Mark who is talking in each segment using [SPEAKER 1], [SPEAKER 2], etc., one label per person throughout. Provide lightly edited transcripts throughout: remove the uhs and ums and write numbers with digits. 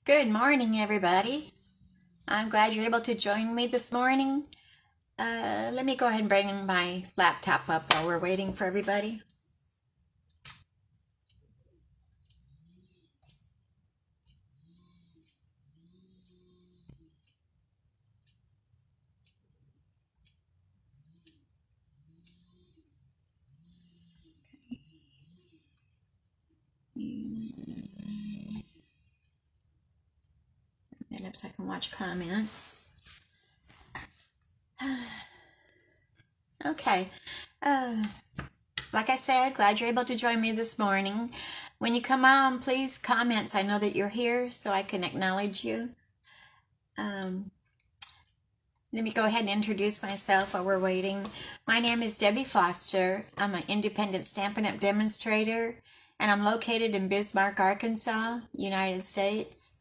[SPEAKER 1] Good morning, everybody. I'm glad you're able to join me this morning. Let me go ahead and bring my laptop up while we're waiting for everybody. And so I can watch comments. Okay. Like I said, glad you're able to join me this morning. When you come on, please comment so I know that you're here so I can acknowledge you. Let me go ahead and introduce myself while we're waiting. My name is Debbie Foster. I'm an independent Stampin' Up! Demonstrator, and I'm located in Bismarck, Arkansas, United States.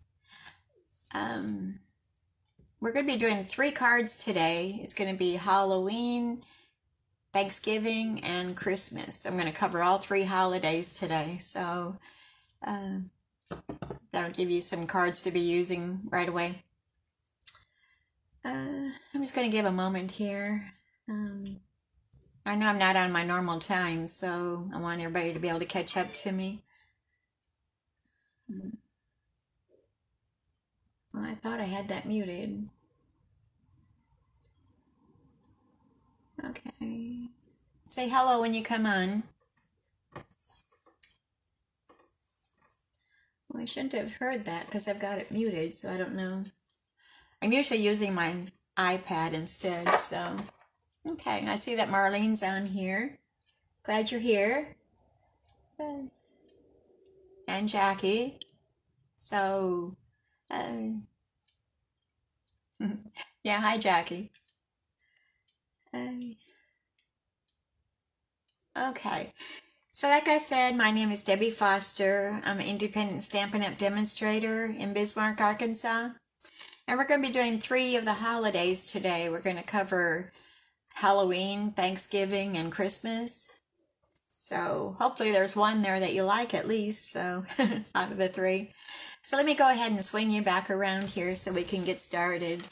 [SPEAKER 1] We're going to be doing 3 cards today. It's going to be Halloween, Thanksgiving, and Christmas. I'm going to cover all 3 holidays today, so that'll give you some cards to be using right away. I'm just going to give a moment here. I know I'm not on my normal time, so I want everybody to be able to catch up to me. Well, I thought I had that muted. Okay. Say hello when you come on. Well, I shouldn't have heard that because I've got it muted, so I don't know. I'm usually using my iPad instead, so. Okay, I see that Marlene's on here. Glad you're here. And Jackie. So, yeah, hi Jackie. Okay, so like I said, my name is Debbie Foster. I'm an independent Stampin' Up! Demonstrator in Bismarck, Arkansas. And we're going to be doing 3 of the holidays today. We're going to cover Halloween, Thanksgiving, and Christmas. So hopefully there's one there that you like at least, so out of the 3. So let me go ahead and swing you back around here so we can get started.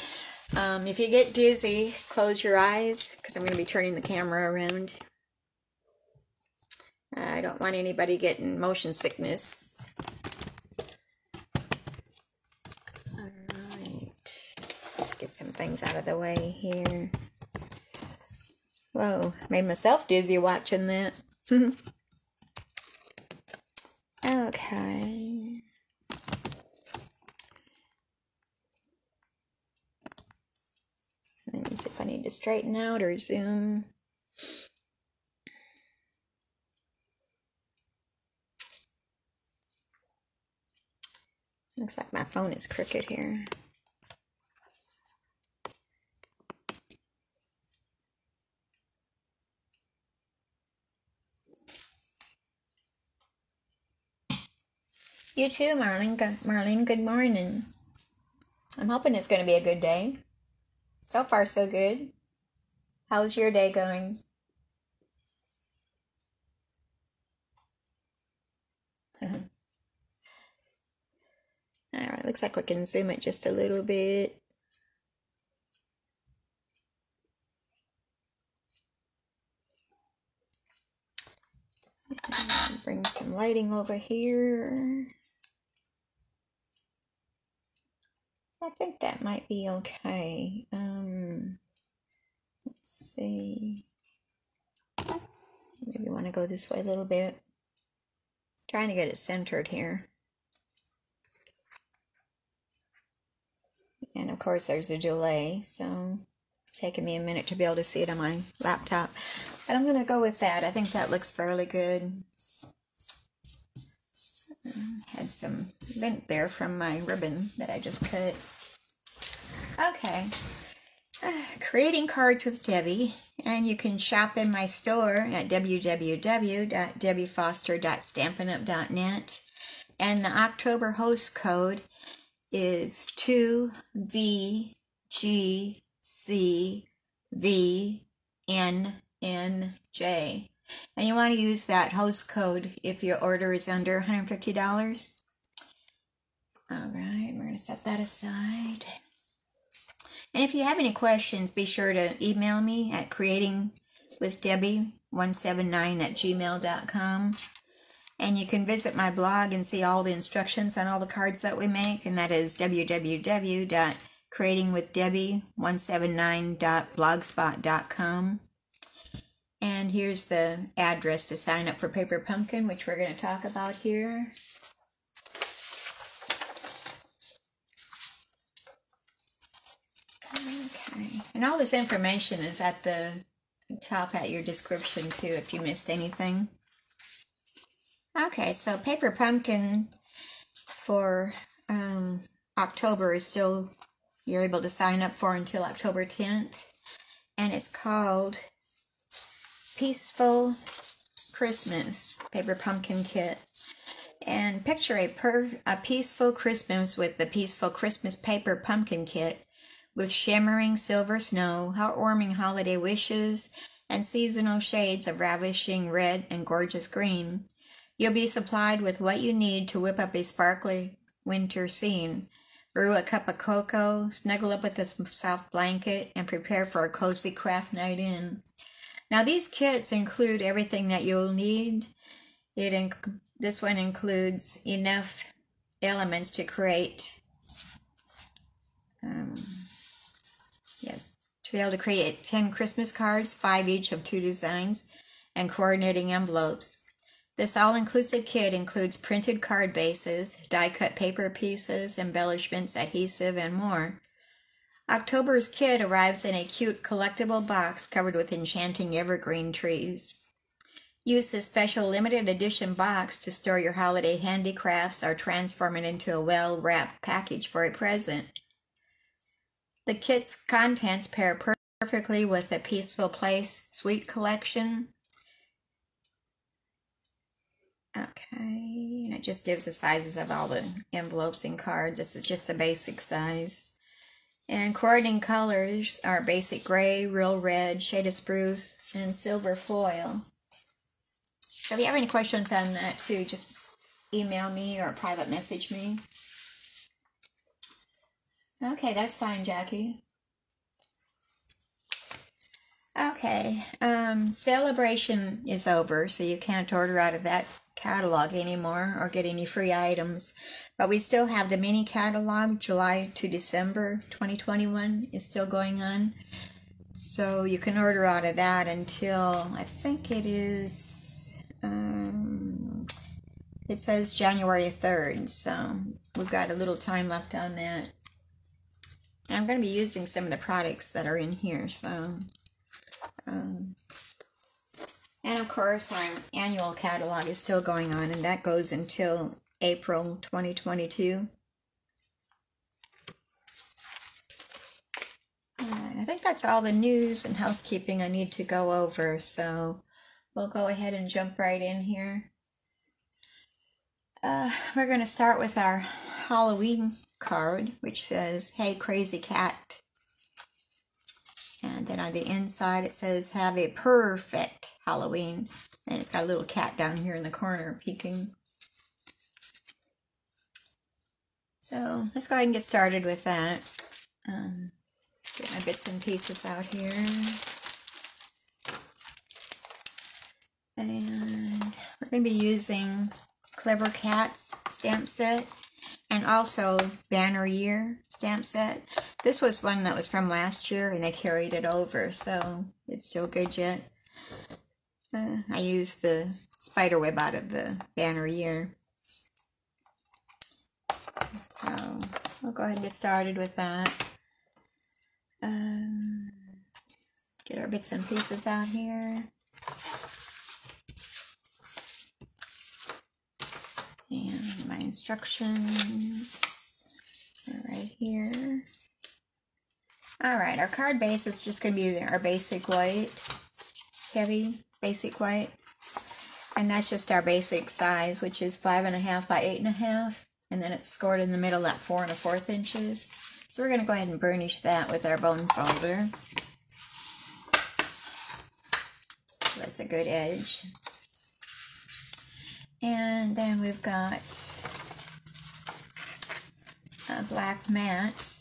[SPEAKER 1] If you get dizzy, close your eyes because I'm going to be turning the camera around. I don't want anybody getting motion sickness. Alright, get some things out of the way here. Whoa, made myself dizzy watching that. Okay. Let me see if I need to straighten out or zoom. Looks like my phone is crooked here. You too, Marlene. Marlene, good morning. I'm hoping it's going to be a good day. So far, so good. How's your day going? Alright, looks like we can zoom it just a little bit. And bring some lighting over here. I think that might be okay. Let's see. Maybe want to go this way a little bit. Trying to get it centered here. And of course there's a delay, so it's taking me a minute to be able to see it on my laptop. But I'm going to go with that. I think that looks fairly good. Had some lint there from my ribbon that I just cut. Okay. Creating cards with Debbie, and you can shop in my store at www.debbiefoster.stampinup.net, and the October host code is 2VGCVNNJ, and you want to use that host code if your order is under $150. Alright, we're going set that aside. And if you have any questions, be sure to email me at creatingwithdebbie179@gmail.com. And you can visit my blog and see all the instructions on all the cards that we make, and that is www.creatingwithdebbie179.blogspot.com. And here's the address to sign up for Paper Pumpkin, which we're going to talk about here. Okay, and all this information is at the top at your description too if you missed anything. Okay, so Paper Pumpkin for October is still, you're able to sign up for until October 10th. And it's called Peaceful Christmas Paper Pumpkin Kit. And picture a peaceful Christmas with the Peaceful Christmas Paper Pumpkin Kit with shimmering silver snow, heartwarming holiday wishes, and seasonal shades of ravishing red and gorgeous green. You'll be supplied with what you need to whip up a sparkly winter scene. Brew a cup of cocoa, snuggle up with a soft blanket, and prepare for a cozy craft night in. Now these kits include everything that you'll need. This one includes enough elements to create, to be able to create 10 Christmas cards, 5 each of 2 designs, and coordinating envelopes. This all-inclusive kit includes printed card bases, die-cut paper pieces, embellishments, adhesive, and more. October's kit arrives in a cute collectible box covered with enchanting evergreen trees. Use this special limited edition box to store your holiday handicrafts or transform it into a well-wrapped package for a present. The kit's contents pair perfectly with the Peaceful Place Sweet Collection. Okay, and it just gives the sizes of all the envelopes and cards. This is just the basic size. And coordinating colors are basic gray, real red, shade of spruce, and silver foil. So if you have any questions on that too, just email me or private message me. Okay, that's fine, Jackie. Okay, celebration is over, so you can't order out of that catalog anymore or get any free items, but we still have the mini catalog. July to December 2021 is still going on, so you can order out of that until I think it is it says January 3rd, so we've got a little time left on that. And I'm going to be using some of the products that are in here, so and of course, our annual catalog is still going on, and that goes until April 2022. I think that's all the news and housekeeping I need to go over, so we'll go ahead and jump right in here. We're going to start with our Halloween card, which says, "Hey Crazy Cat." And then on the inside it says, "Have a perfect Halloween." And it's got a little cat down here in the corner peeking. So let's go ahead and get started with that. Get my bits and pieces out here. And we're going to be using Clever Cats stamp set and also Banner Year stamp set. This was one that was from last year and they carried it over, so it's still good yet. I used the spider web out of the Banner Year. So we'll go ahead and get started with that. Get our bits and pieces out here. And my instructions are right here. Alright, our card base is just going to be our basic white, heavy basic white. And that's just our basic size, which is 5.5 by 8.5. And then it's scored in the middle at 4 1/4 inches. So we're going to go ahead and burnish that with our bone folder. So that's a good edge. And then we've got black mat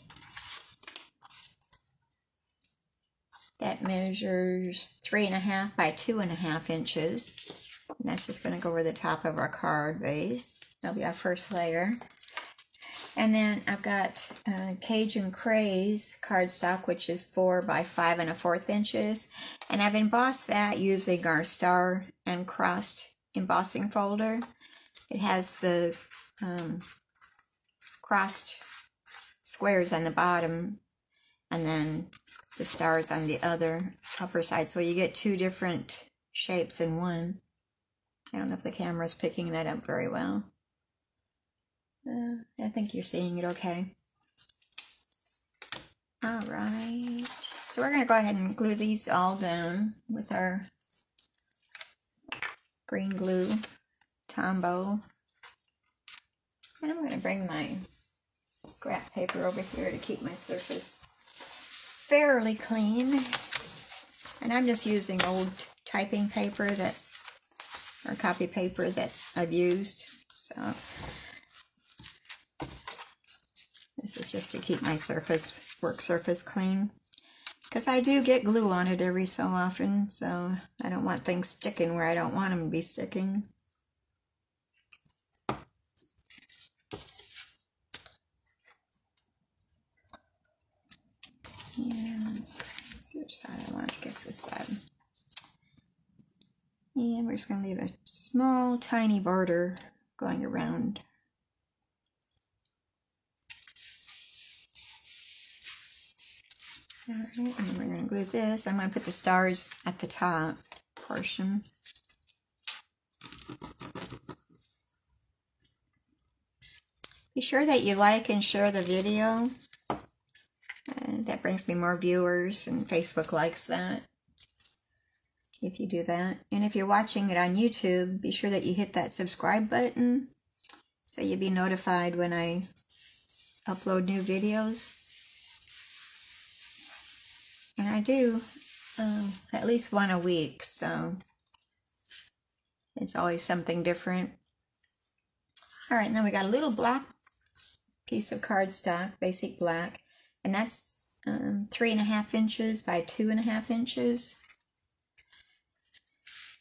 [SPEAKER 1] that measures 3.5 by 2.5 inches. And that's just going to go over the top of our card base. That'll be our first layer. And then I've got Cajun Craze cardstock, which is 4 by 5 1/4 inches. And I've embossed that using our star and crossed embossing folder. It has the crossed squares on the bottom and then the stars on the other upper side. So you get two different shapes in one. I don't know if the camera's picking that up very well. I think you're seeing it okay. Alright, so we're going to go ahead and glue these all down with our green glue Tombow. And I'm going to bring my scrap paper over here to keep my surface fairly clean. And I'm just using old typing paper or copy paper that I've used. So this is just to keep my work surface clean. Because I do get glue on it every so often, so I don't want things sticking where I don't want them to be sticking. And let's see which side I want. I guess this side. And we're just going to leave a small, tiny border going around. Alright, and then we're going to glue this. I'm going to put the stars at the top portion. Be sure that you like and share the video. That brings me more viewers, and Facebook likes that if you do that. And if you're watching it on YouTube, be sure that you hit that subscribe button so you'll be notified when I upload new videos. And I do at least one a week, so it's always something different. Alright, now we got a little black piece of cardstock, basic black, and that's 3.5 inches by 2.5 inches.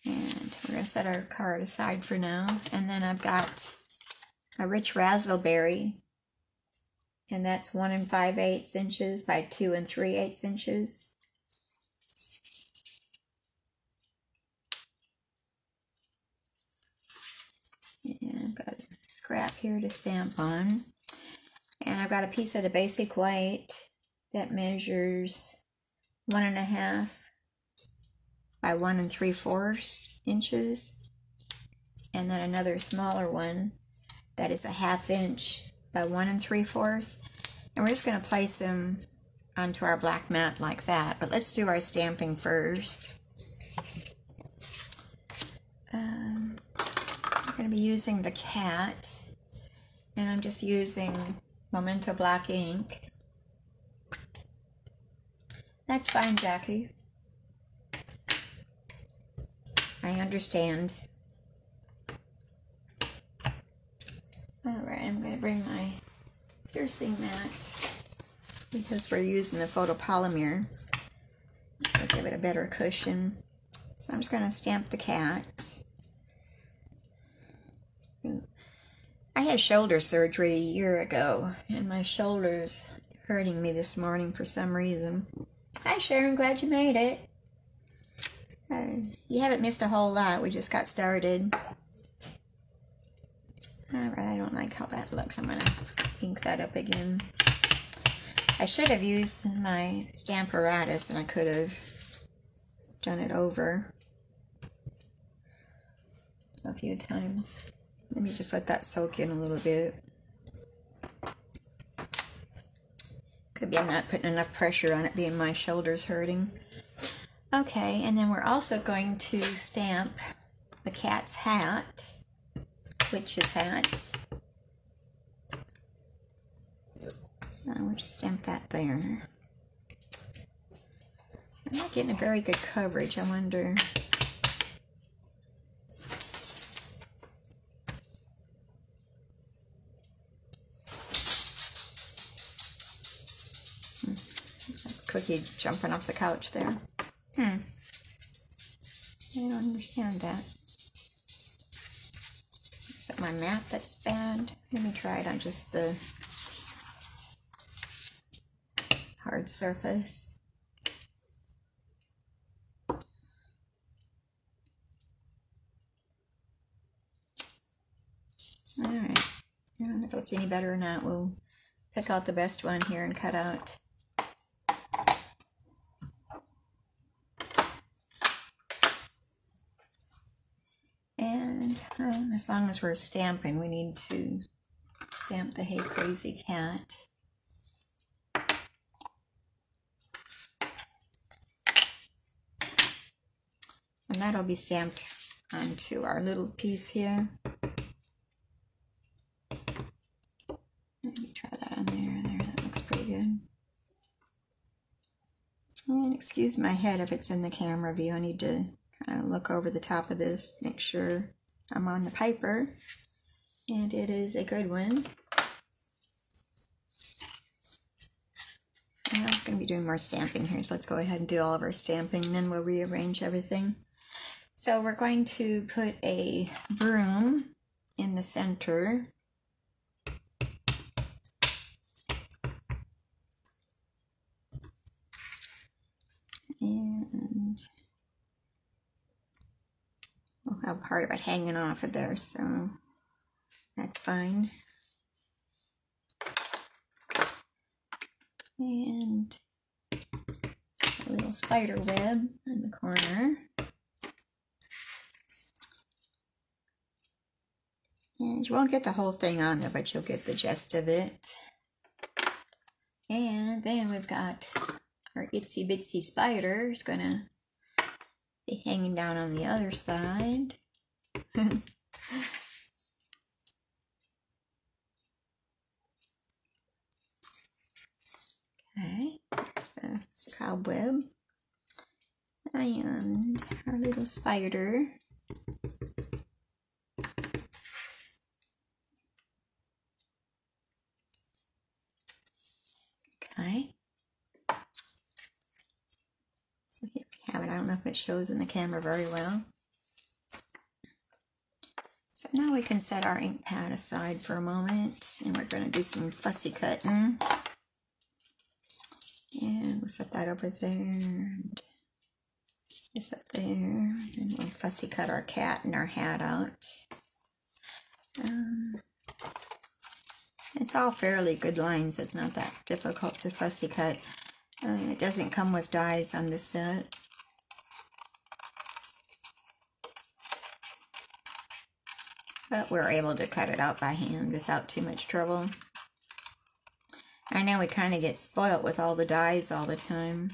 [SPEAKER 1] And we're going to set our card aside for now. And then I've got a rich razzleberry, and that's 1 5/8 inches by 2 3/8 inches. And I've got a scrap here to stamp on. And I've got a piece of the basic white that measures 1.5 by 1 3/4 inches. And then another smaller one that is 1/2 inch by 1 3/4. And we're just going to place them onto our black mat like that. But let's do our stamping first. I'm going to be using the cat. And I'm just using Memento black ink. That's fine, Jackie. I understand. Alright, I'm going to bring my piercing mat because we're using the photopolymer to give it a better cushion. So I'm just going to stamp the cat. I had shoulder surgery a year ago, and my shoulder's hurting me this morning for some reason. Hi Sharon, glad you made it. You haven't missed a whole lot, we just got started. Alright, I don't like how that looks. I'm going to ink that up again. I should have used my Stamparatus, and I could have done it over a few times. Let me just let that soak in a little bit. Could be I'm not putting enough pressure on it being my shoulder's hurting. Okay, and then we're also going to stamp the cat's hat, witch's hat. So we'll just stamp that there. I'm not getting a very good coverage, I wonder. Cookie jumping off the couch there. I don't understand that. Is that my mat that's bad? Let me try it on just the hard surface. Alright. I don't know if it's any better or not. We'll pick out the best one here and cut out. And as long as we're stamping, we need to stamp the Hey Crazy Cat. And that'll be stamped onto our little piece here. Let me try that on there. That looks pretty good. And excuse my head if it's in the camera view. I need to kind of look over the top of this, make sure I'm on the Piper. And it is a good one. I'm going to be doing more stamping here, so let's go ahead and do all of our stamping, then we'll rearrange everything. So we're going to put a broom in the center. And we'll have part of it hanging off of there, so that's fine. And a little spider web in the corner. And you won't get the whole thing on there, but you'll get the gist of it. And then we've got our itsy bitsy spider is gonna be hanging down on the other side. Okay, there's the cobweb. And our little spider. Okay. So here we have it. I don't know if it shows in the camera very well. So now we can set our ink pad aside for a moment, and we're going to do some fussy cutting. And we'll set that over there, and this up there, and we'll fussy cut our cat and our hat out. It's all fairly good lines. It's not that difficult to fussy cut. It doesn't come with dies on this set. But we're able to cut it out by hand without too much trouble. I know we kind of get spoilt with all the dies all the time.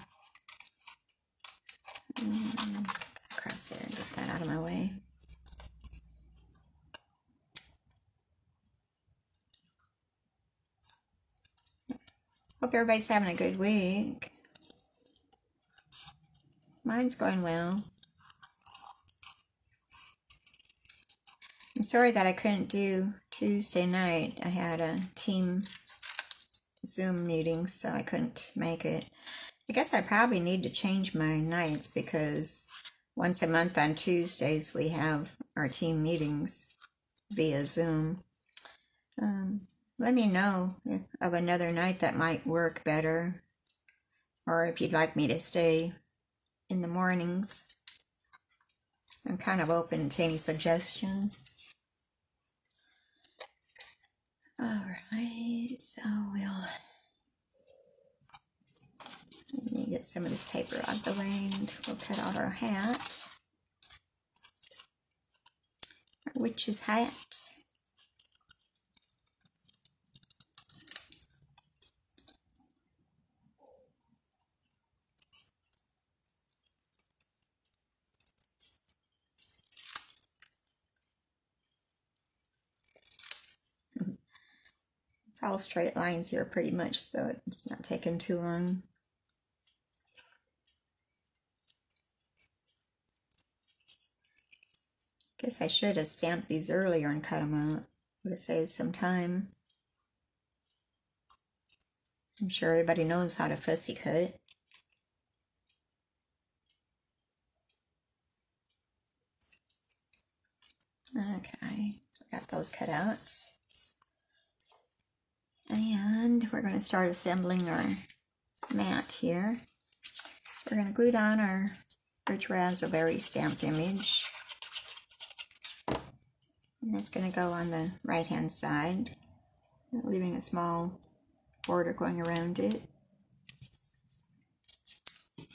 [SPEAKER 1] Across there and get that out of my way. Hope everybody's having a good week. Mine's going well. I'm sorry that I couldn't do Tuesday night. I had a team Zoom meeting, so I couldn't make it. I guess I probably need to change my nights, because once a month on Tuesdays we have our team meetings via Zoom. Let me know of another night that might work better, or if you'd like me to stay in the mornings. I'm kind of open to any suggestions. Alright, so let me get some of this paper out of the way, and we'll cut out our hat. Our witch's hat. It's all straight lines here pretty much, so it's not taking too long. Guess I should have stamped these earlier and cut them out. Would have saved some time. I'm sure everybody knows how to fussy cut. cutouts. And we're going to start assembling our mat here. So we're going to glue down our rich raspberry stamped image. And that's going to go on the right hand side, leaving a small border going around it.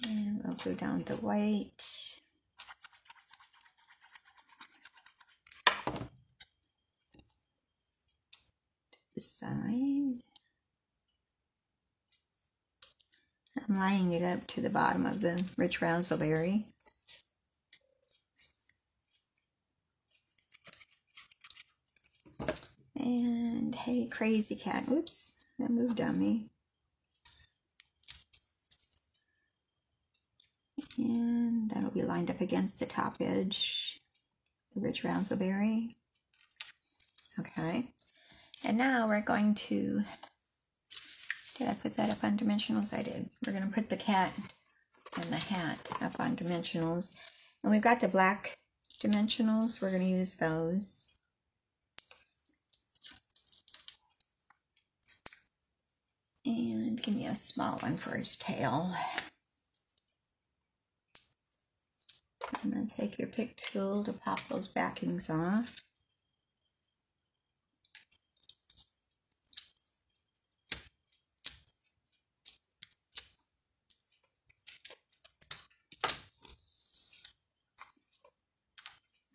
[SPEAKER 1] And we'll glue down the white. This side. I'm lining it up to the bottom of the rich raspberry. And hey, crazy cat. Oops, that moved on me. And that'll be lined up against the top edge, the rich raspberry. Okay. And now we're going to, did I put that up on dimensionals? I did. We're going to put the cat and the hat up on dimensionals. And we've got the black dimensionals. We're going to use those. And give me a small one for his tail. I'm going to take your pick tool to pop those backings off.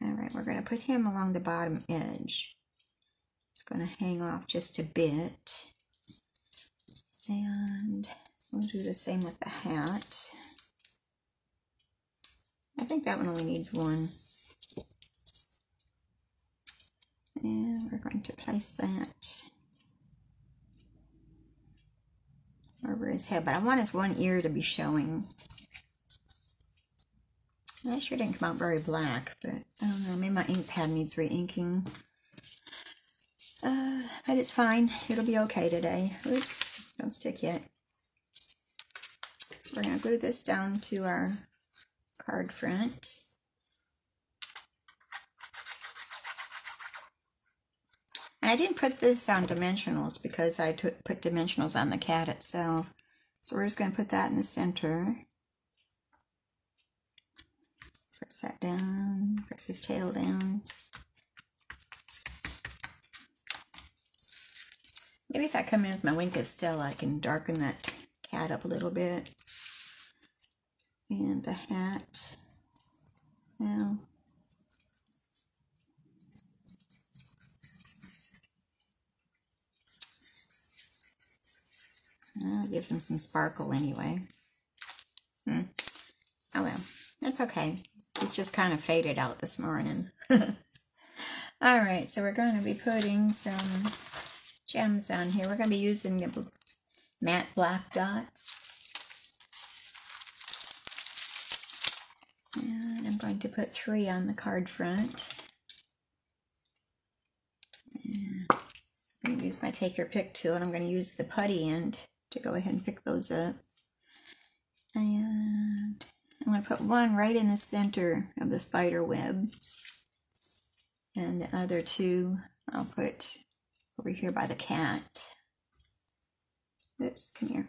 [SPEAKER 1] Alright, we're going to put him along the bottom edge. It's going to hang off just a bit. And we'll do the same with the hat. I think that one only needs one. And we're going to place that over his head. But I want his one ear to be showing. That sure didn't come out very black, but I don't know, maybe my ink pad needs re-inking. But it's fine. It'll be okay today. Oops, don't stick yet. So we're going to glue this down to our card front. And I didn't put this on dimensionals because I put dimensionals on the cat itself. So we're just going to put that in the center. Press that down, press his tail down. Maybe if I come in with my Wink of Stella, I can darken that cat up a little bit. And the hat. Now, it gives him some sparkle anyway. Oh well, that's okay. It's just kind of faded out this morning. Alright, so we're going to be putting some gems on here. We're going to be using the matte black dots. And I'm going to put 3 on the card front. And I'm going to use my take your pick tool, and I'm going to use the putty end to go ahead and pick those up. And I'm going to put one right in the center of the spider web. And the other 2 I'll put over here by the cat. Oops, come here.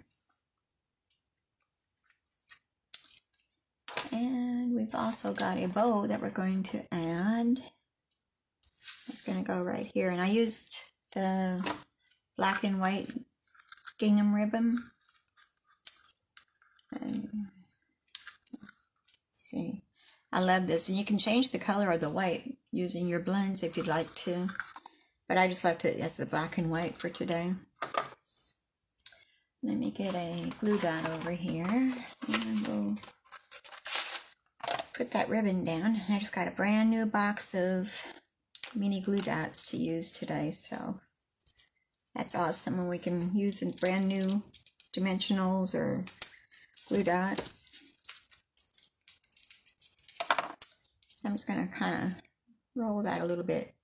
[SPEAKER 1] And we've also got a bow that we're going to add. It's going to go right here. And I used the black and white gingham ribbon. And see, I love this. And you can change the color of the white using your blends if you'd like to. But I just left it as the black and white for today. Let me get a glue dot over here. And we'll put that ribbon down. I just got a brand new box of mini glue dots to use today, so that's awesome when we can use brand new dimensionals or glue dots. So I'm just going to kind of roll that a little bit,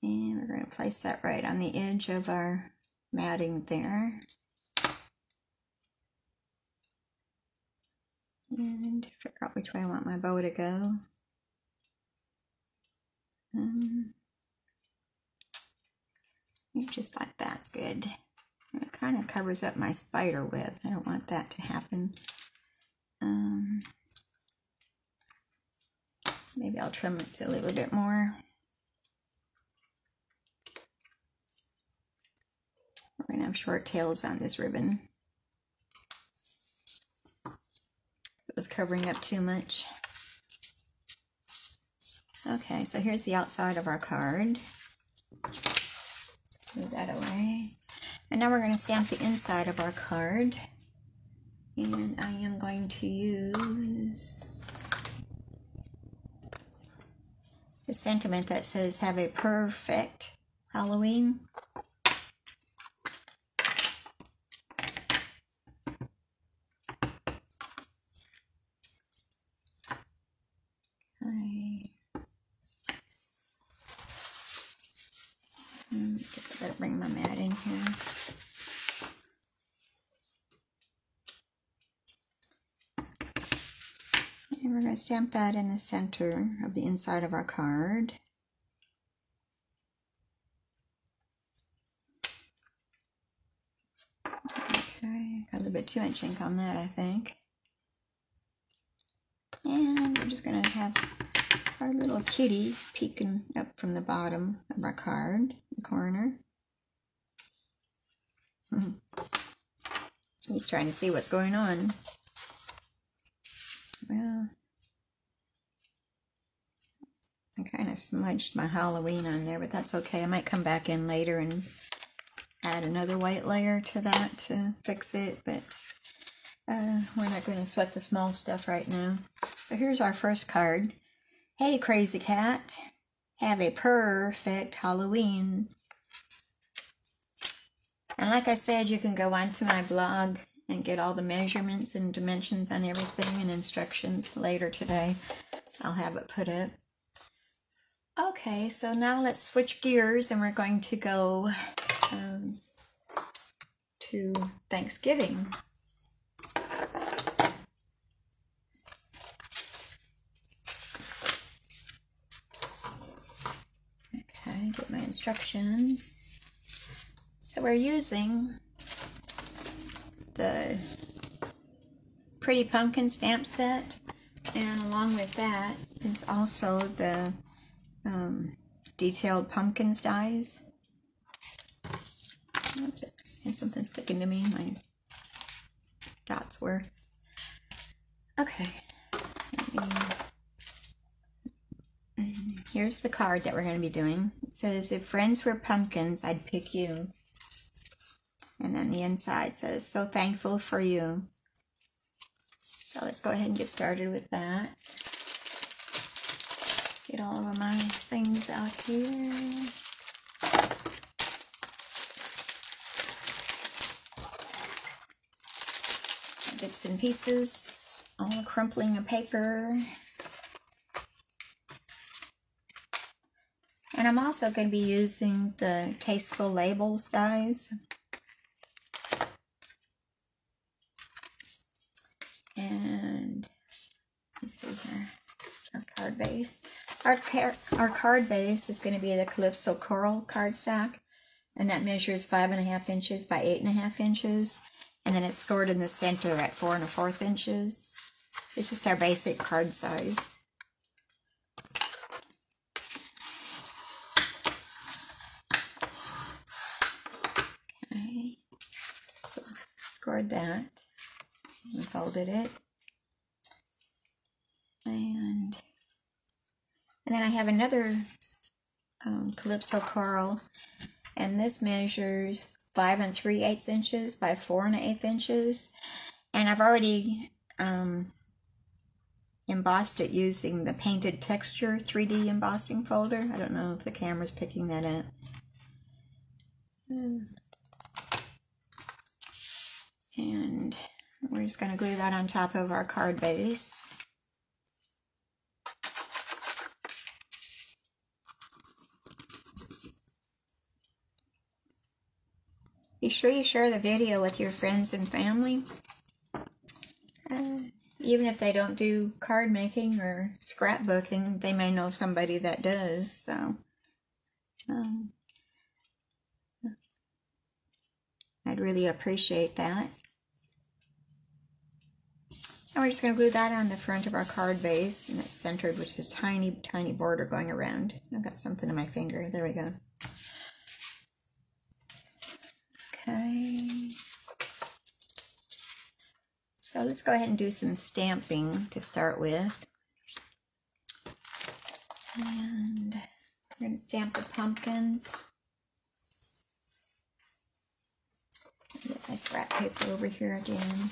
[SPEAKER 1] and we're going to place that right on the edge of our matting there. And figure out which way I want my bow to go. Just like that's good. It kind of covers up my spider web. I don't want that to happen. Maybe I'll trim it a little bit more. We're going to have short tails on this ribbon. It was covering up too much. Okay, so here's the outside of our card. Move that away. And now we're going to stamp the inside of our card. And I am going to use the sentiment that says, "Have a perfect Halloween." I guess I better bring my mat in here. And we're going to stamp that in the center of the inside of our card. Okay, got a little bit too much ink on that, I think. And we're just going to have our little kitty peeking up from the bottom of our card, the corner. He's trying to see what's going on. Well, I kind of smudged my Halloween on there, but that's okay. I might come back in later and add another white layer to that to fix it, but we're not going to sweat the small stuff right now. So here's our first card. Hey, crazy cat, have a perfect Halloween. And like I said, you can go onto my blog and get all the measurements and dimensions on everything and instructions later today. I'll have it put up. Okay, so now let's switch gears and we're going to go to Thanksgiving. Okay, get my instructions. So we're using the Pretty Pumpkin stamp set, and along with that is also the Detailed Pumpkins dies. Oops, and something sticking to me. My dots were. Okay. Here's the card that we're going to be doing. It says, "If friends were pumpkins, I'd pick you." And then the inside says, "So thankful for you." So let's go ahead and get started with that. Get all of my things out here. Bits and pieces, all crumpling of paper. And I'm also going to be using the Tasteful Labels dies. And let's see here, our card base. Our card base is going to be the Calypso Coral cardstock, and that measures 5.5 inches by 8.5 inches, and then it's scored in the center at 4 1/4 inches. It's just our basic card size. Okay, so scored that. We folded it, and then I have another Calypso Coral, and this measures 5 3/8 inches by 4 1/8 inches, and I've already embossed it using the Painted Texture 3D embossing folder. I don't know if the camera's picking that up. And we're just going to glue that on top of our card base. Be sure you share the video with your friends and family. Even if they don't do card making or scrapbooking, they may know somebody that does, so I'd really appreciate that. And we're just going to glue that on the front of our card base, and it's centered with this tiny, tiny border going around. I've got something in my finger. There we go. Okay. So let's go ahead and do some stamping to start with. And we're going to stamp the pumpkins. Get my scrap paper over here again.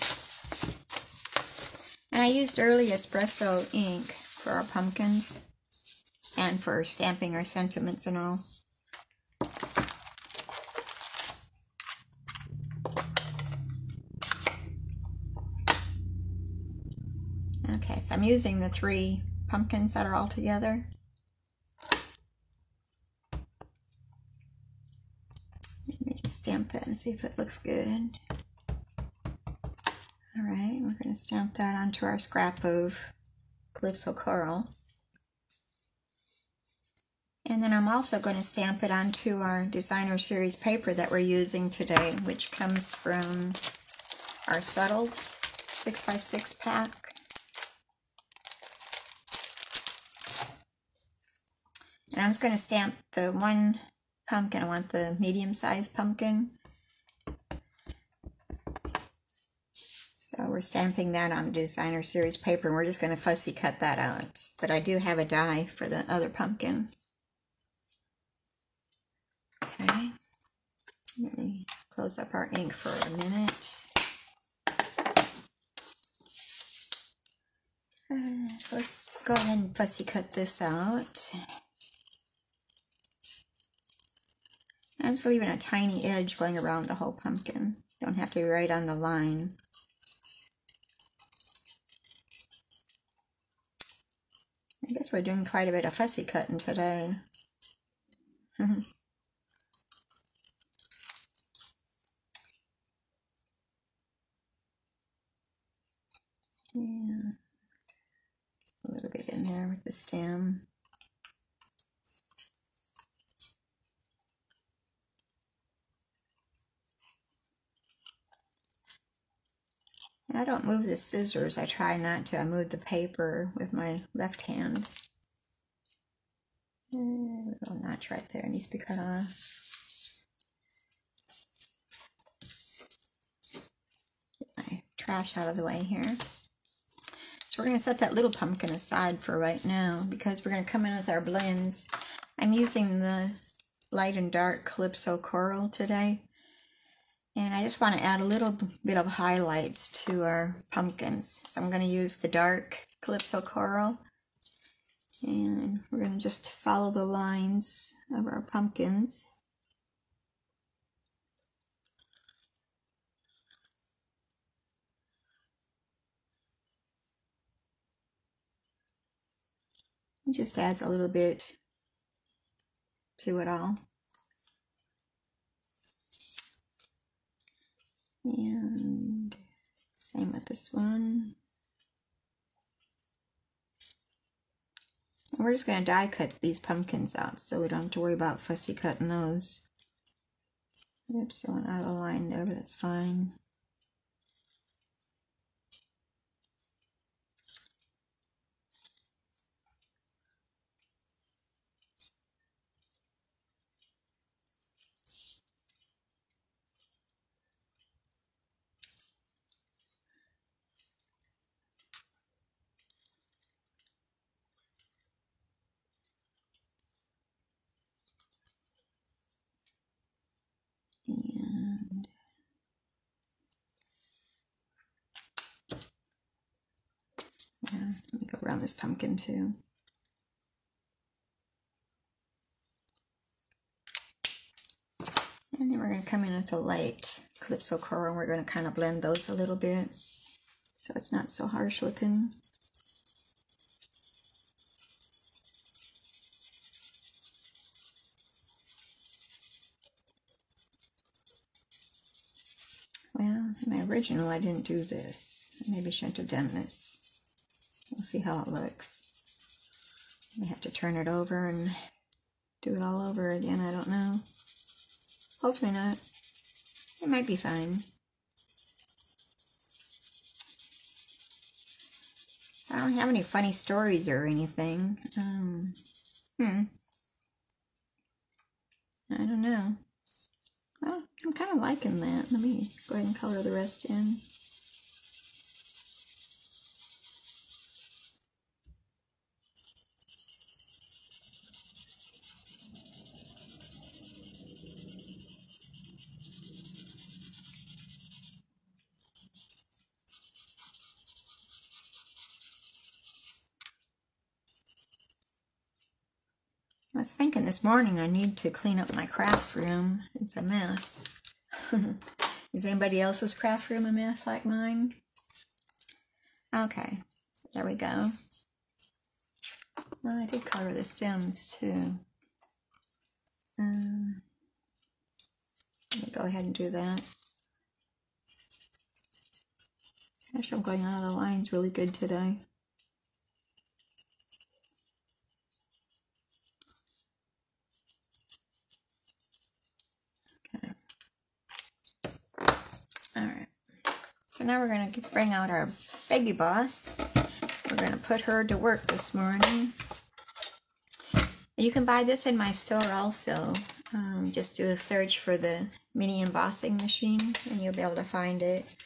[SPEAKER 1] And I used early espresso ink for our pumpkins and for stamping our sentiments and all. Okay, so I'm using the 3 pumpkins that are all together. Let me just stamp that and see if it looks good. Alright, we're going to stamp that onto our scrap of Calypso Coral. And then I'm also going to stamp it onto our designer series paper that we're using today, which comes from our Subtles 6x6 pack. And I'm just going to stamp the one pumpkin. I want the medium-sized pumpkin. So we're stamping that on the designer series paper, and we're just going to fussy cut that out. But I do have a die for the other pumpkin. Okay. Let me close up our ink for a minute. So let's go ahead and fussy cut this out. I'm just leaving a tiny edge going around the whole pumpkin. Don't have to be right on the line. I guess we're doing quite a bit of fussy cutting today. Yeah, a little bit in there with the stem. And I don't move the scissors. I try not to. I move the paper with my left hand. A little notch right there needs to be cut off. Get my trash out of the way here. So we're going to set that little pumpkin aside for right now because we're going to come in with our blends. I'm using the light and dark Calypso Coral today. And I just want to add a little bit of highlights to our pumpkins. So I'm going to use the dark Calypso Coral. And we're going to just follow the lines of our pumpkins. It just adds a little bit to it all. And same with this one. And we're just going to die cut these pumpkins out so we don't have to worry about fussy cutting those. Oops, I went out of line there, but that's fine. And yeah, let me go around this pumpkin too. And then we're going to come in with a light Calypso Coral, and we're going to kind of blend those a little bit so it's not so harsh looking. Well, in my original I didn't do this. I maybe shouldn't have done this. We'll see how it looks. I have to turn it over and do it all over again. I don't know. Hopefully not. It might be fine. I don't have any funny stories or anything. I don't know. Well, I'm kind of liking that. Let me go ahead and color the rest in. I was thinking this morning I need to clean up my craft room. It's a mess. Is anybody else's craft room a mess like mine? Okay, so there we go. Well, I did color the stems too. Let me go ahead and do that. Gosh, I'm going out of the lines really good today. Alright, so now we're going to bring out our baby boss. We're going to put her to work this morning. And you can buy this in my store also. Just do a search for the mini embossing machine and you'll be able to find it.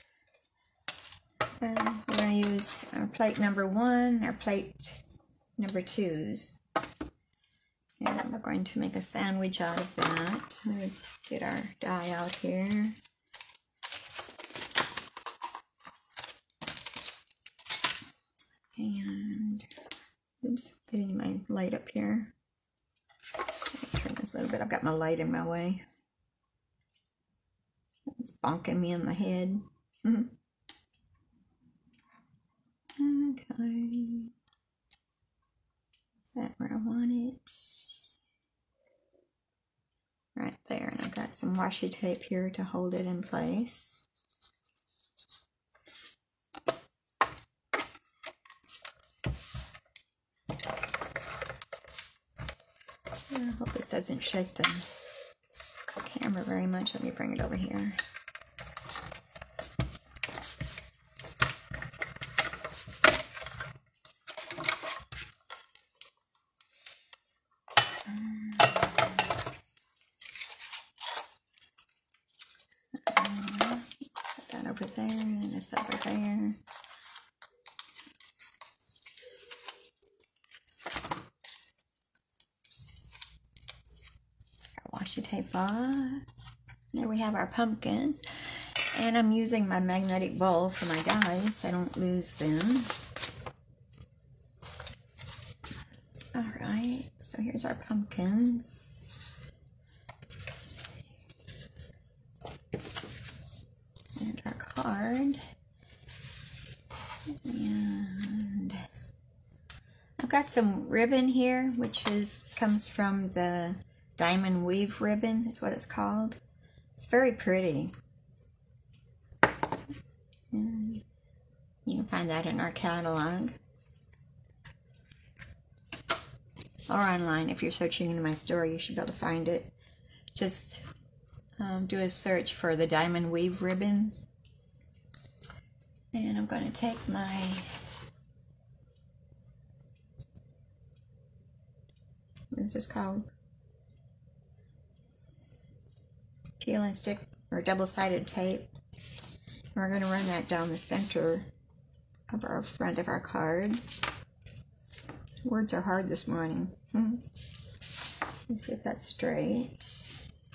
[SPEAKER 1] We're going to use our plate number 1, our plate number 2s. And we're going to make a sandwich out of that. Let me get our die out here. And, oops, getting my light up here. Turn this a little bit. I've got my light in my way. It's bonking me in the head. Okay. Is that where I want it? Right there. And I've got some washi tape here to hold it in place. I hope this doesn't shake the camera very much. Let me bring it over here. Put that over there and this over there. Washi tape off. There we have our pumpkins. And I'm using my magnetic bowl for my dies so I don't lose them. Alright, so here's our pumpkins. And our card. And I've got some ribbon here, which comes from the diamond weave ribbon is what it's called. It's very pretty. And you can find that in our catalog. Or online. If you're searching in my store, you should be able to find it. Just do a search for the diamond weave ribbon. And I'm going to take my what is this called? Peel and stick or double-sided tape. And we're going to run that down the center of our front of our card. Words are hard this morning. Let's see if that's straight.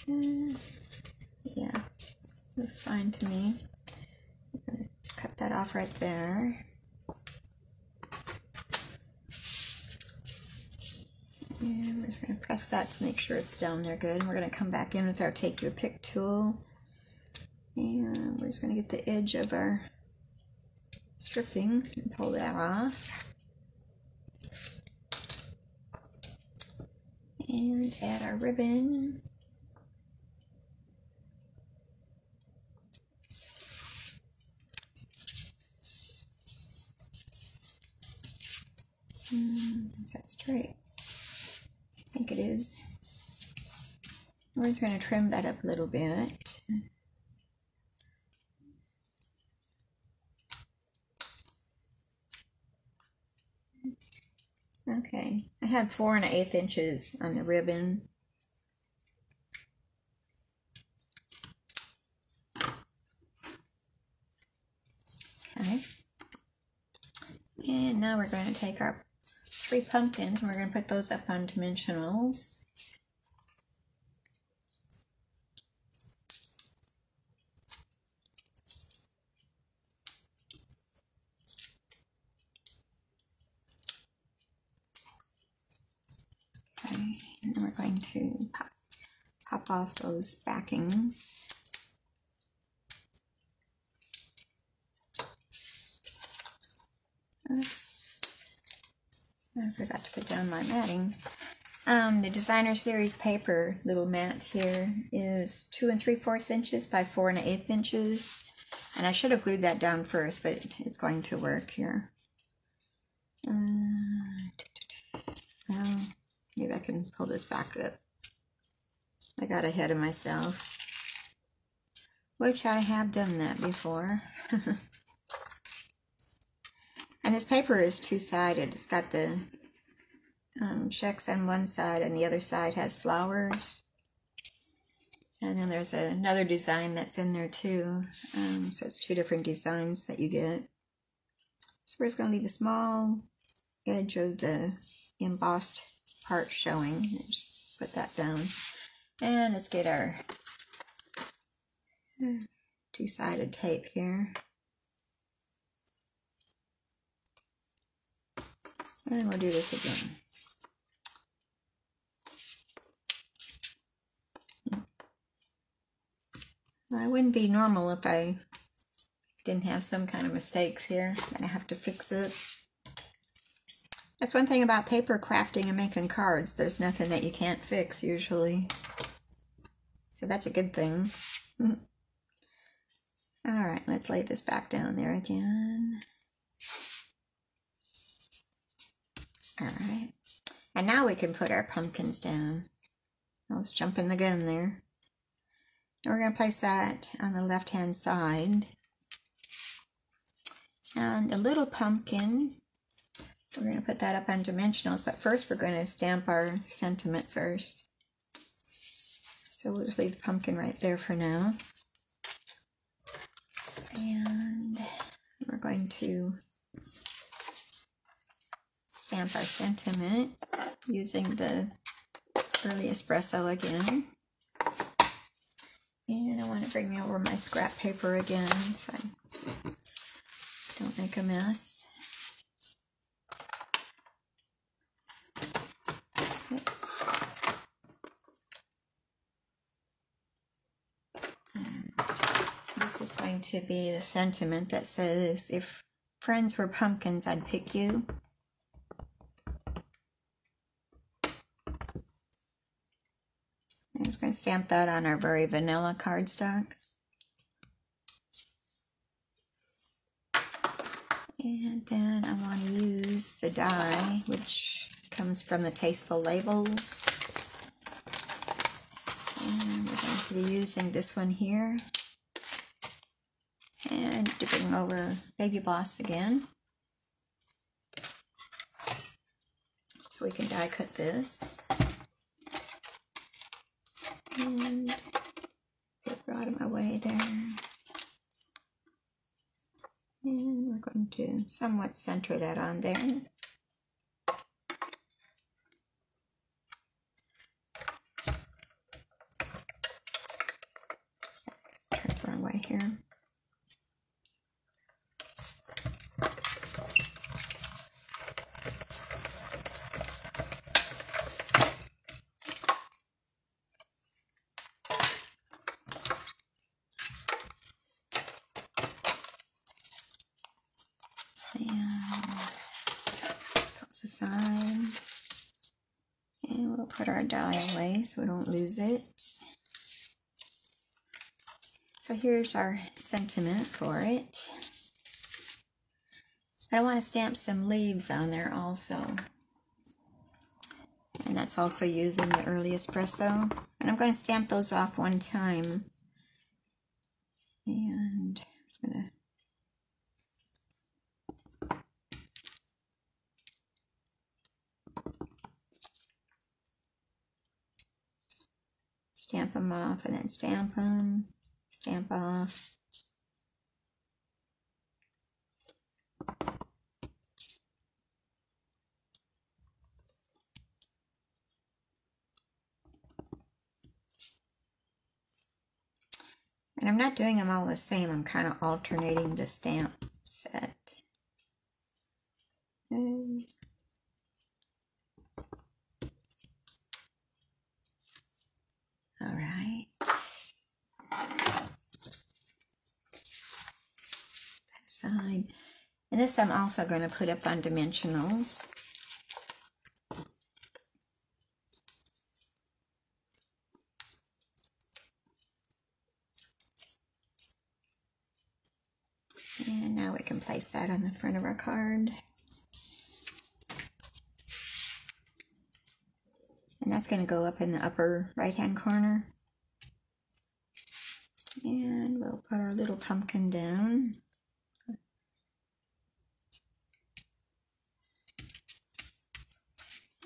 [SPEAKER 1] Yeah, looks fine to me. I'm going to cut that off right there. And we're just going to press that to make sure it's down there good. And we're going to come back in with our Take Your Pick tool. And we're just going to get the edge of our stripping and pull that off. And add our ribbon. Is that straight? I think it is. We're just going to trim that up a little bit. Okay, I had 4 1/8 inches on the ribbon. Okay, and now we're going to take our 3 pumpkins and we're going to put those up on dimensionals. Okay, and then we're going to pop off those backings. Oops, I forgot to put down my matting. The Designer Series paper little mat here is 2 3/4 inches by 4 1/8 inches. And I should have glued that down first, but it's going to work here. Well, maybe I can pull this back up. I got ahead of myself, which I have done that before. And this paper is two-sided. It's got the checks on one side and the other side has flowers. And then there's another design that's in there too. So it's 2 different designs that you get. So we're just going to leave a small edge of the embossed part showing. Just put that down. And let's get our 2-sided tape here. And we'll do this again. Well, it wouldn't be normal if I didn't have some kind of mistakes here, and I have to fix it. That's one thing about paper crafting and making cards. There's nothing that you can't fix usually. So that's a good thing. Alright, let's lay this back down there again. Alright, and now we can put our pumpkins down. I was jumping the gun there. And we're going to place that on the left-hand side. And a little pumpkin, we're going to put that up on dimensionals, but first we're going to stamp our sentiment first. So we'll just leave the pumpkin right there for now. And we're going to stamp our sentiment using the early espresso again. And I want to bring over my scrap paper again so I don't make a mess. This is going to be the sentiment that says, if friends were pumpkins, I'd pick you. I'm just going to stamp that on our very vanilla cardstock. And then I want to use the die, which comes from the Tasteful Labels. And we're going to be using this one here. And to bring over Baby Boss again. So we can die cut this. And paper out of my way there. And we're going to somewhat center that on there. Turn the wrong way here. Aside, and we'll put our die away so we don't lose it. So here's our sentiment for it. I want to stamp some leaves on there also. And that's also using the early espresso. And I'm going to stamp those off one time. And I'm just going to stamp them off and then stamp them, stamp off. And I'm not doing them all the same, I'm kind of alternating the stamp set. Okay. All right. That side. And this I'm also going to put up on dimensionals. And now we can place that on the front of our card. And that's going to go up in the upper right-hand corner. And we'll put our little pumpkin down.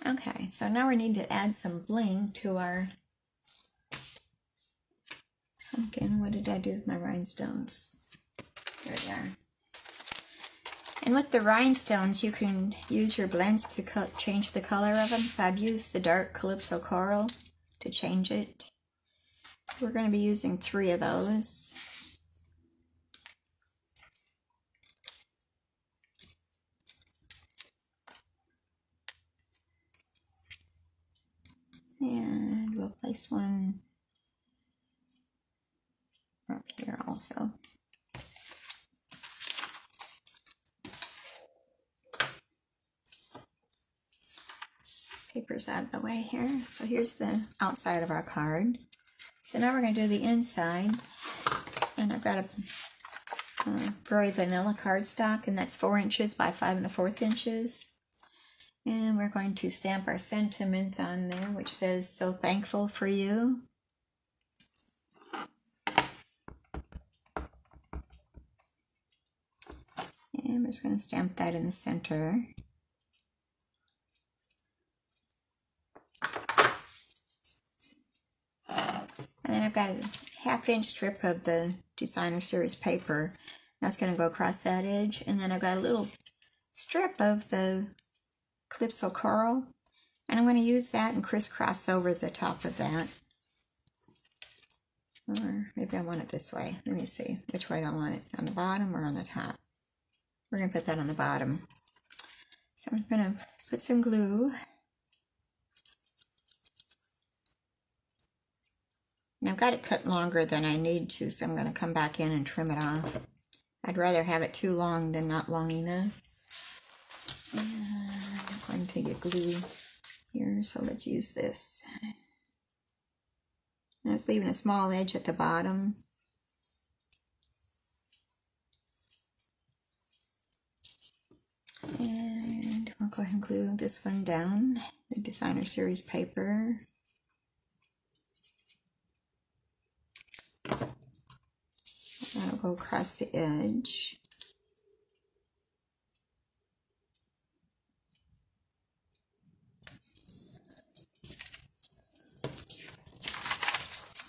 [SPEAKER 1] Okay, so now we need to add some bling to our pumpkin. What did I do with my rhinestones? There they are. And with the rhinestones, you can use your blends to change the color of them. So I've used the dark Calypso Coral to change it. We're going to be using 3 of those. And we'll place one up here also. Paper's out of the way here. So here's the outside of our card. So now we're going to do the inside. And I've got a very vanilla cardstock, and that's 4 inches by 5 1/4 inches. And we're going to stamp our sentiment on there, which says, "So thankful for you." And we're just going to stamp that in the center. And then I've got a 1/2 inch strip of the Designer Series paper. That's going to go across that edge. And then I've got a little strip of the Calypso Coral. And I'm going to use that and crisscross over the top of that. Or maybe I want it this way. Let me see which way I want it, on the bottom or on the top. We're going to put that on the bottom. So I'm going to put some glue. And I've got it cut longer than I need to, so I'm going to come back in and trim it off. I'd rather have it too long than not long enough. And I'm going to get glue here, so let's use this. And I was leaving a small edge at the bottom. And we'll go ahead and glue this one down, the Designer Series paper. That'll go across the edge.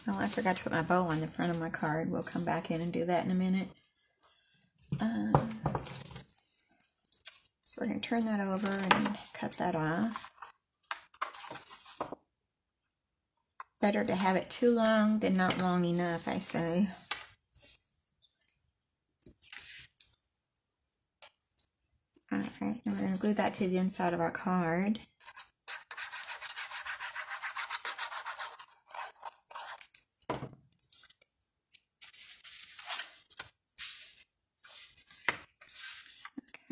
[SPEAKER 1] Oh, I forgot to put my bow on the front of my card. We'll come back in and do that in a minute. So we're going to turn that over and cut that off. Better to have it too long than not long enough, I say. Alright, now we're going to glue that to the inside of our card.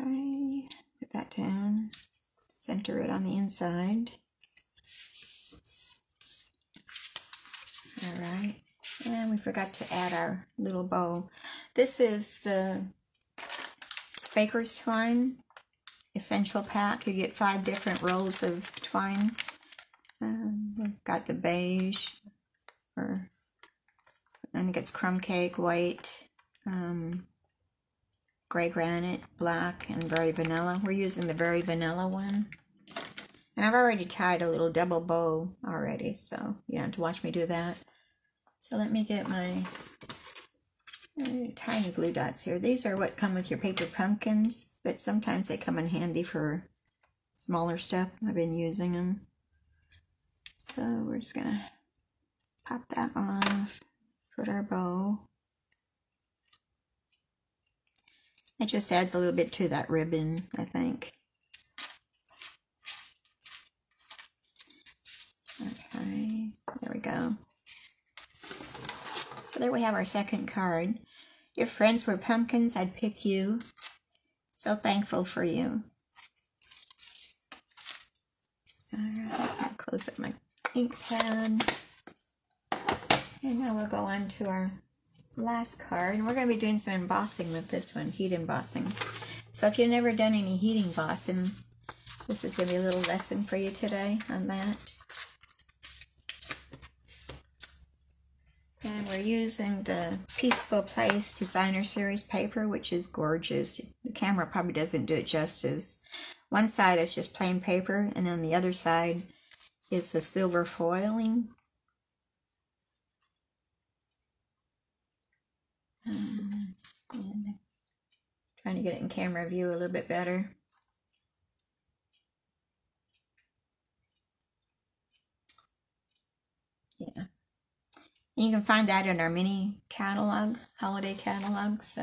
[SPEAKER 1] Okay, put that down, center it on the inside. Alright, and we forgot to add our little bow. This is the Baker's Twine Essential Pack. You get 5 different rolls of twine. We've got the beige, or I think it's crumb cake, white, gray granite, black, and very vanilla. We're using the very vanilla one. And I've already tied a little double bow already, so you don't have to watch me do that. So let me get my tiny glue dots here. These are what come with your paper pumpkins, but sometimes they come in handy for smaller stuff. I've been using them. So we're just gonna pop that off, put our bow. It just adds a little bit to that ribbon, I think. Okay, there we go. So there we have our second card. If friends were pumpkins, I'd pick you. So thankful for you. Alright, I'll close up my ink pad. And now we'll go on to our last card. And we're going to be doing some embossing with this one, heat embossing. So if you've never done any heat embossing, this is going to be a little lesson for you today on that. And we're using the Peaceful Place Designer Series paper, which is gorgeous. The camera probably doesn't do it justice. One side is just plain paper, and then the other side is the silver foiling. And trying to get it in camera view a little bit better. Yeah. And you can find that in our mini catalog, holiday catalog. So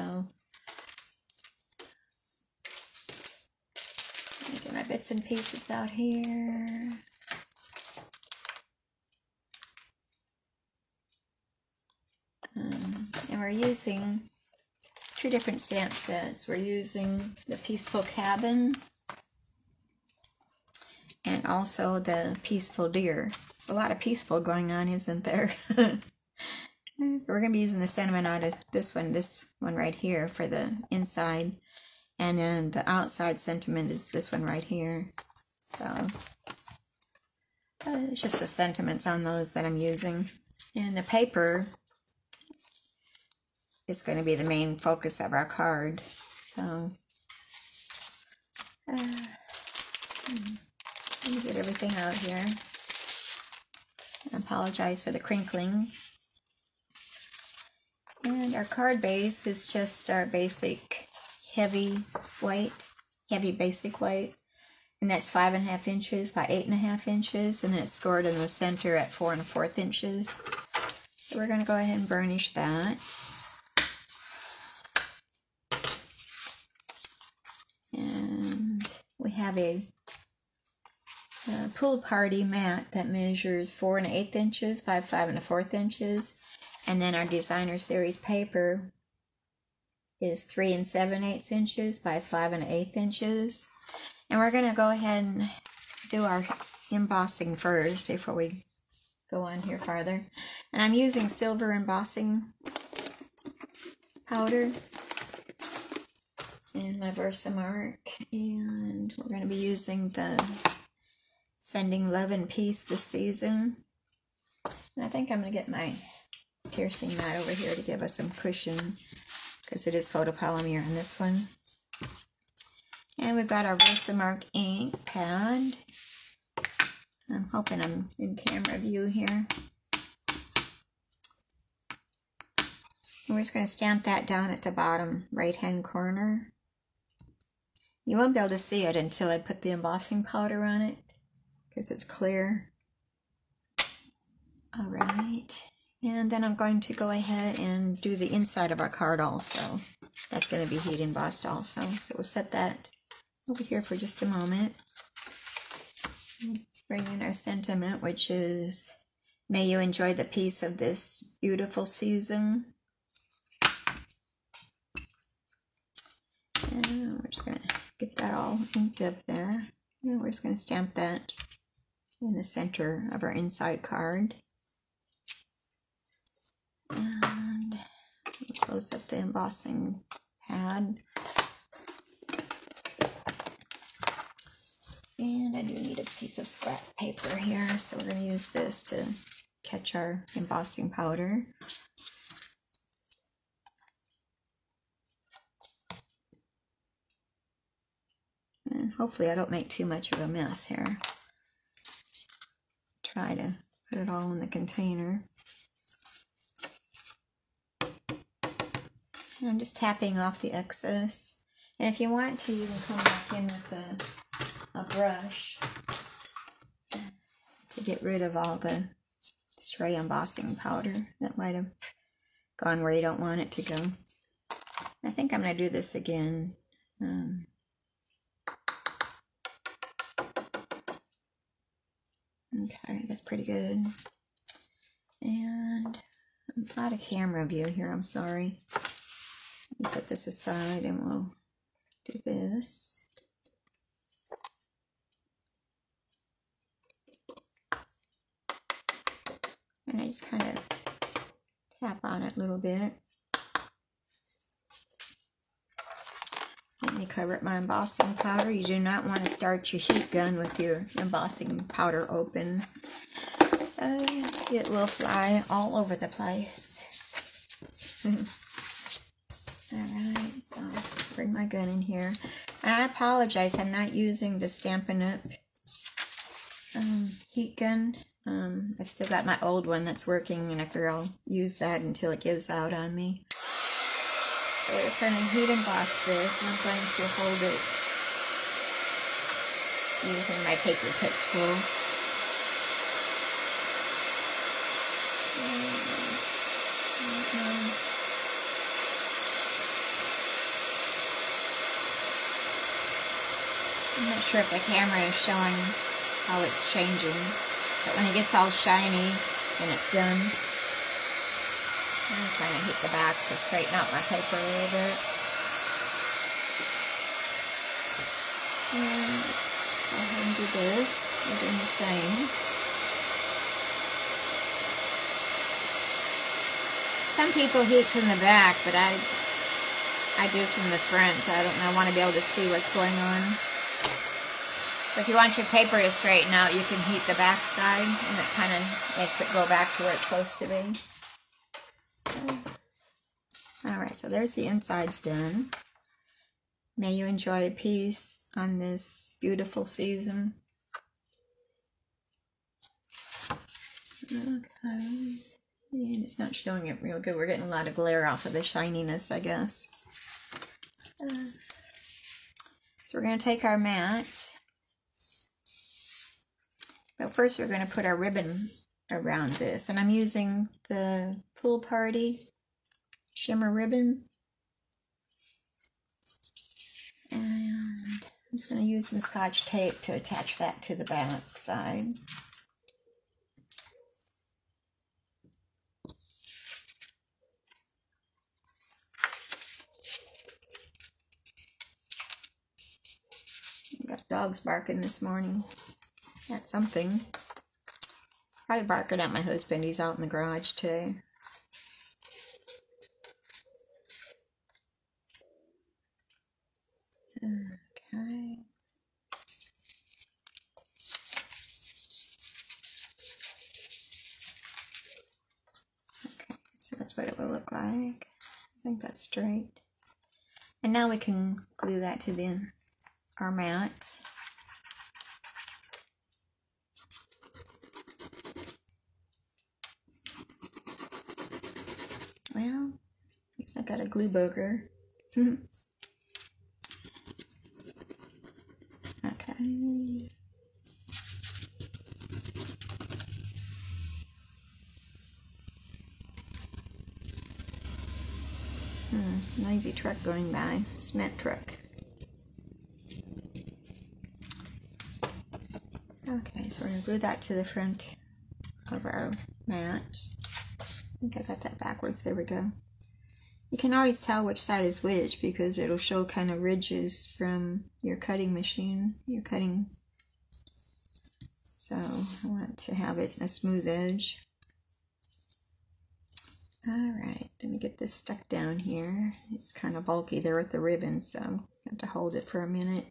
[SPEAKER 1] let me get my bits and pieces out here. And we're using two different stamp sets. We're using the Peaceful Cabin and also the Peaceful Deer. There's a lot of peaceful going on, isn't there? We're going to be using the sentiment out of this one right here for the inside. And then the outside sentiment is this one right here. So it's just the sentiments on those that I'm using. And the paper is going to be the main focus of our card. So let me get everything out here. I apologize for the crinkling. And our card base is just our basic heavy basic white. And that's 5.5 inches by 8.5 inches. And then it's scored in the center at 4 1/4 inches. So we're going to go ahead and burnish that. And we have a pool party mat that measures 4 1/8 inches by 5 1/4 inches. And then our designer series paper is 3 7/8 inches by 5 1/8 inches. And we're going to go ahead and do our embossing first before we go on here farther. And I'm using silver embossing powder in my Versamark. And we're going to be using the Sending Love and Peace this season. And I think I'm going to get my piercing mat over here to give us some cushion, because it is photopolymer on this one. And we've got our Versamark ink pad. I'm hoping I'm in camera view here. And we're just going to stamp that down at the bottom right hand corner. You won't be able to see it until I put the embossing powder on it, because it's clear. Alright. And then I'm going to go ahead and do the inside of our card also. That's going to be heat embossed also. So we'll set that over here for just a moment. Bring in our sentiment, which is, may you enjoy the peace of this beautiful season. And we're just going to get that all inked up there. And we're just going to stamp that in the center of our inside card. And we'll close up the embossing pad. And I do need a piece of scrap paper here, so we're going to use this to catch our embossing powder. And hopefully I don't make too much of a mess here. Try to put it all in the container. And I'm just tapping off the excess. And if you want to, you can come back in with a brush to get rid of all the stray embossing powder that might have gone where you don't want it to go. I think I'm going to do this again. Okay, that's pretty good. And I'm out of camera view here, I'm sorry. Let me set this aside and we'll do this. And I just kind of tap on it a little bit. Let me cover up my embossing powder. You do not want to start your heat gun with your embossing powder open. It will fly all over the place. Alright, so I'll bring my gun in here. And I apologize, I'm not using the Stampin' Up heat gun. I've still got my old one that's working, and I figure I'll use that until it gives out on me. So we're just going to heat emboss this, and I'm going to hold it using my paper pick tool. I'm not sure if the camera is showing how it's changing, but when it gets all shiny and it's done, I'm trying to heat the back to straighten out my paper a little bit. And go ahead and do this. We're doing the same. Some people heat from the back, but I do from the front. I want to be able to see what's going on. So if you want your paper to straighten out, you can heat the back side, and it kind of makes it go back to where it's supposed to be. Alright, so there's the insides done. May you enjoy a piece on this beautiful season. Okay, and it's not showing it real good. We're getting a lot of glare off of the shininess, I guess. So we're going to take our mat. But first we're going to put our ribbon around this. And I'm using the Pool Party shimmer ribbon. And I'm just going to use some Scotch tape to attach that to the back side. Got dogs barking this morning. That's something. Probably barking at my husband. He's out in the garage today. Okay. Okay, so that's what it will look like. I think that's straight. And now we can glue that to our mat. Well, looks like I got a glue booger. Okay. Noisy truck going by. Cement truck. Okay, so we're going to glue that to the front of our mat. I think I got that backwards. There we go. You can always tell which side is which because it'll show kind of ridges from your cutting machine. Your cutting. So I want to have it a smooth edge. Alright, let me get this stuck down here. It's kind of bulky there with the ribbon, so I have to hold it for a minute.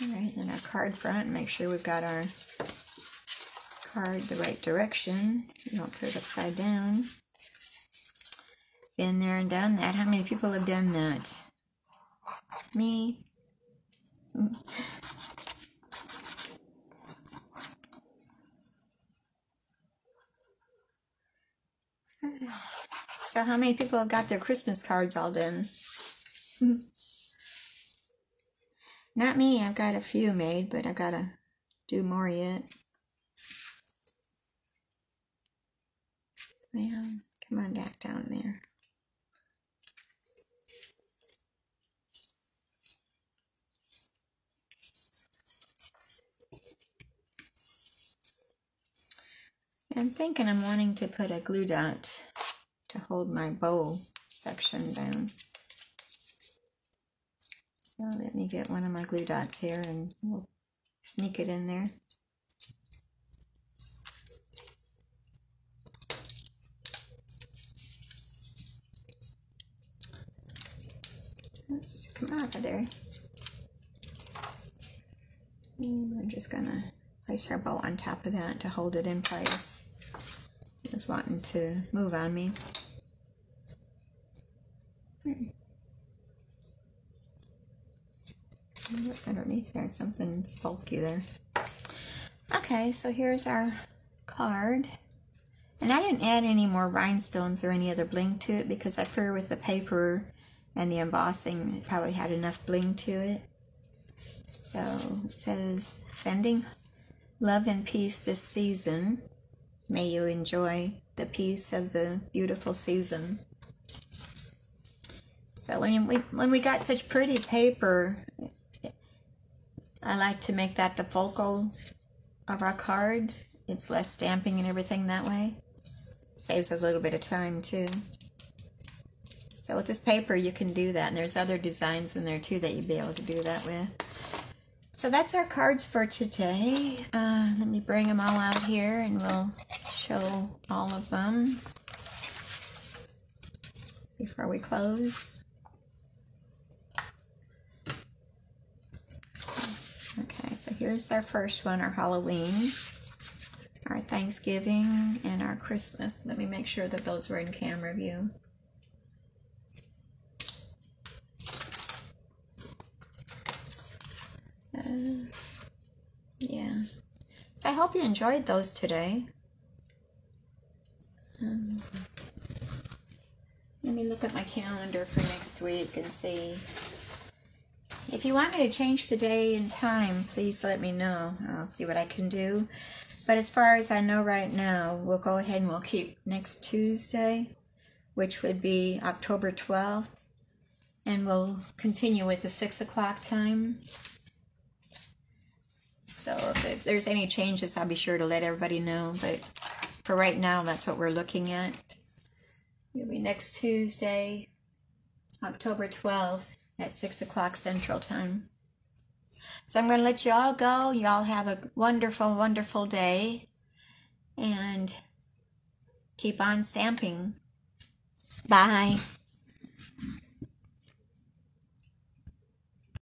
[SPEAKER 1] Alright, then our card front, make sure we've got our card the right direction. You don't put it upside down. Been there and done that. How many people have done that? Me. So how many people have got their Christmas cards all done? Not me, I've got a few made, but I've got to do more yet. Well, come on back down there. I'm thinking I'm wanting to put a glue dot to hold my bow section down. So let me get one of my glue dots here and we'll sneak it in there. Let's come out of there. And we're just gonna place our bow on top of that to hold it in place. It's wanting to move on me. What's underneath there? Something bulky there. Okay, so here's our card. And I didn't add any more rhinestones or any other bling to it because I figure with the paper and the embossing it probably had enough bling to it. So it says, sending love and peace this season. May you enjoy the peace of the beautiful season. So when we got such pretty paper, I like to make that the focal of our card. It's less stamping and everything that way. Saves a little bit of time too. So with this paper you can do that, and there's other designs in there too that you'd be able to do that with. So that's our cards for today. Let me bring them all out here and we'll show all of them before we close. Okay, so here's our first one, our Halloween, our Thanksgiving, and our Christmas. Let me make sure that those were in camera view. Yeah. So I hope you enjoyed those today. Let me look at my calendar for next week and see. If you want me to change the day and time, please let me know. I'll see what I can do. But as far as I know right now, we'll go ahead and we'll keep next Tuesday, which would be October 12th. And we'll continue with the 6 o'clock time. So if there's any changes, I'll be sure to let everybody know. But for right now, that's what we're looking at. It'll be next Tuesday, October 12th at 6 o'clock Central Time. So I'm going to let you all go. You all have a wonderful, wonderful day. And keep on stamping. Bye.